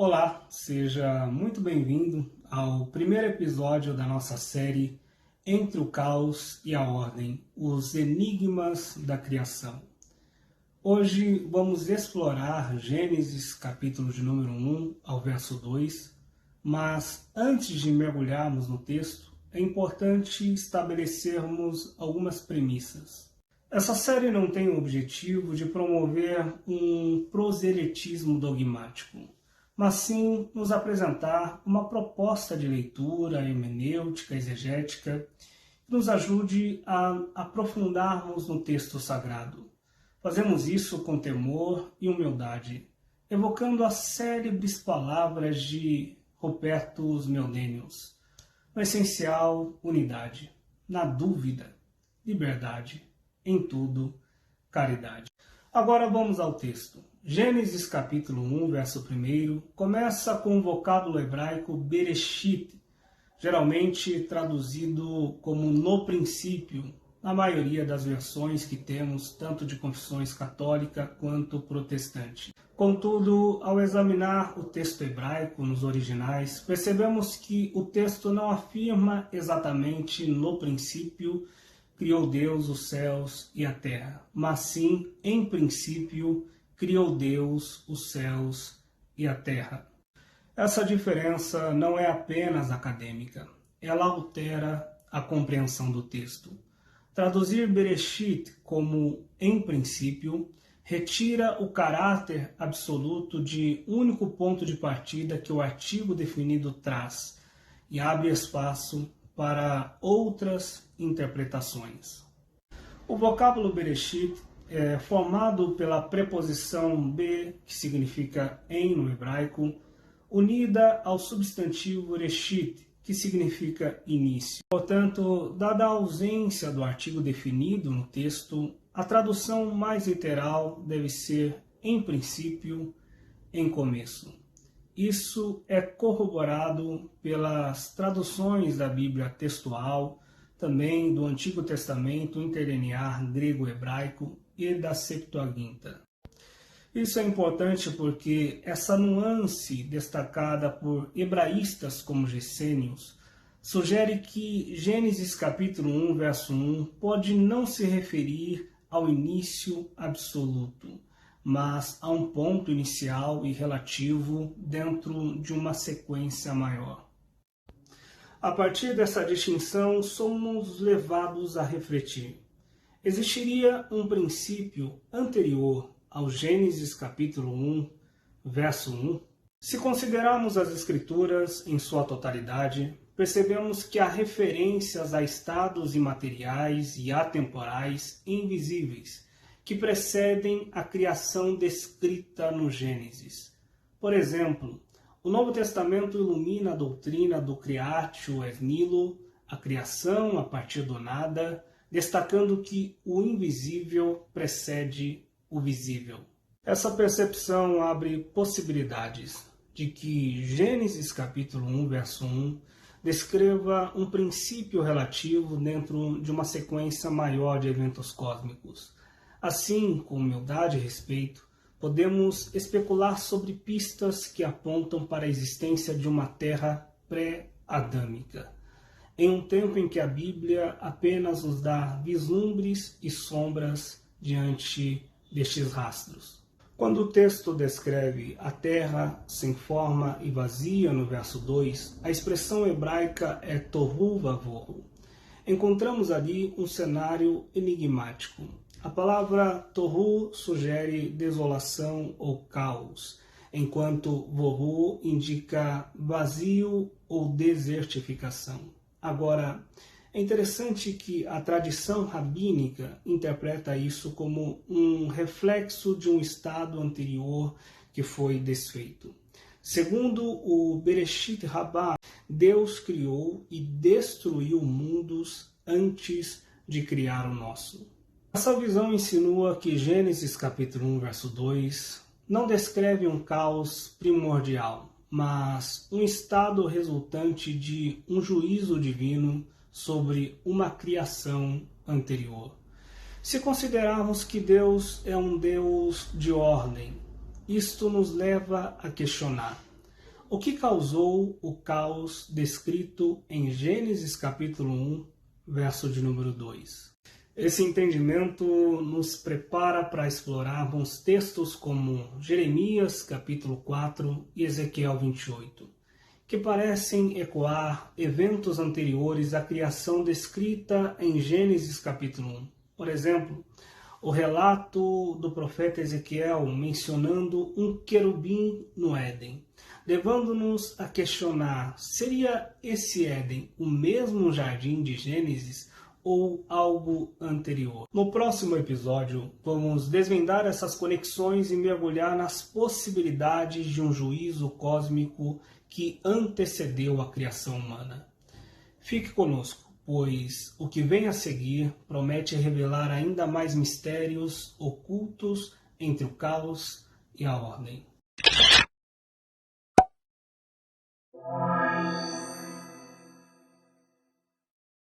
Olá, seja muito bem-vindo ao primeiro episódio da nossa série Entre o Caos e a Ordem, os Enigmas da Criação. Hoje vamos explorar Gênesis capítulo de número 1 ao verso 2, mas antes de mergulharmos no texto, é importante estabelecermos algumas premissas. Essa série não tem o objetivo de promover um proselitismo dogmático, mas sim nos apresentar uma proposta de leitura hermenêutica, exegética, que nos ajude a aprofundarmos no texto sagrado. Fazemos isso com temor e humildade, evocando as célebres palavras de Rupertus Meldenius. No essencial, unidade. Na dúvida, liberdade. Em tudo, caridade. Agora vamos ao texto. Gênesis capítulo 1, verso 1, começa com o vocábulo hebraico Bereshit, geralmente traduzido como no princípio, na maioria das versões que temos, tanto de confissões católica quanto protestante. Contudo, ao examinar o texto hebraico nos originais, percebemos que o texto não afirma exatamente no princípio criou Deus os céus e a terra, mas sim, em princípio, criou Deus os céus e a terra. Essa diferença não é apenas acadêmica, ela altera a compreensão do texto. Traduzir Bereshit como em princípio retira o caráter absoluto de único ponto de partida que o artigo definido traz e abre espaço para outras interpretações. O vocábulo Bereshit é formado pela preposição be, que significa em no hebraico, unida ao substantivo reshit, que significa início. Portanto, dada a ausência do artigo definido no texto, a tradução mais literal deve ser em princípio, em começo. Isso é corroborado pelas traduções da Bíblia textual, também do Antigo Testamento interlinear grego-hebraico e da Septuaginta. Isso é importante porque essa nuance destacada por hebraístas como Gessênios sugere que Gênesis capítulo 1, verso 1 pode não se referir ao início absoluto, mas a um ponto inicial e relativo dentro de uma sequência maior. A partir dessa distinção, somos levados a refletir. Existiria um princípio anterior ao Gênesis capítulo 1, verso 1? Se considerarmos as Escrituras em sua totalidade, percebemos que há referências a estados imateriais e atemporais invisíveis, que precedem a criação descrita no Gênesis. Por exemplo, o Novo Testamento ilumina a doutrina do Creatio ex nihilo, a criação a partir do nada, destacando que o invisível precede o visível. Essa percepção abre possibilidades de que Gênesis capítulo 1, verso 1, descreva um princípio relativo dentro de uma sequência maior de eventos cósmicos. Assim, com humildade e respeito, podemos especular sobre pistas que apontam para a existência de uma terra pré-adâmica, em um tempo em que a Bíblia apenas nos dá vislumbres e sombras diante destes rastros. Quando o texto descreve a terra sem forma e vazia no verso 2, a expressão hebraica é tohu vavohu. Encontramos ali um cenário enigmático. A palavra tohu sugere desolação ou caos, enquanto vohu indica vazio ou desertificação. Agora, é interessante que a tradição rabínica interpreta isso como um reflexo de um estado anterior que foi desfeito. Segundo o Bereshit Rabbah, Deus criou e destruiu mundos antes de criar o nosso. Essa visão insinua que Gênesis capítulo 1, verso 2 não descreve um caos primordial, mas um estado resultante de um juízo divino sobre uma criação anterior. Se considerarmos que Deus é um Deus de ordem, isto nos leva a questionar: O que causou o caos descrito em Gênesis capítulo 1, verso de número 2? Esse entendimento nos prepara para explorarmos textos como Jeremias capítulo 4 e Ezequiel 28, que parecem ecoar eventos anteriores à criação descrita em Gênesis capítulo 1. Por exemplo, o relato do profeta Ezequiel mencionando um querubim no Éden, levando-nos a questionar: seria esse Éden o mesmo jardim de Gênesis ou algo anterior? No próximo episódio, vamos desvendar essas conexões e mergulhar nas possibilidades de um juízo cósmico que antecedeu a criação humana. Fique conosco, pois o que vem a seguir promete revelar ainda mais mistérios ocultos entre o caos e a ordem.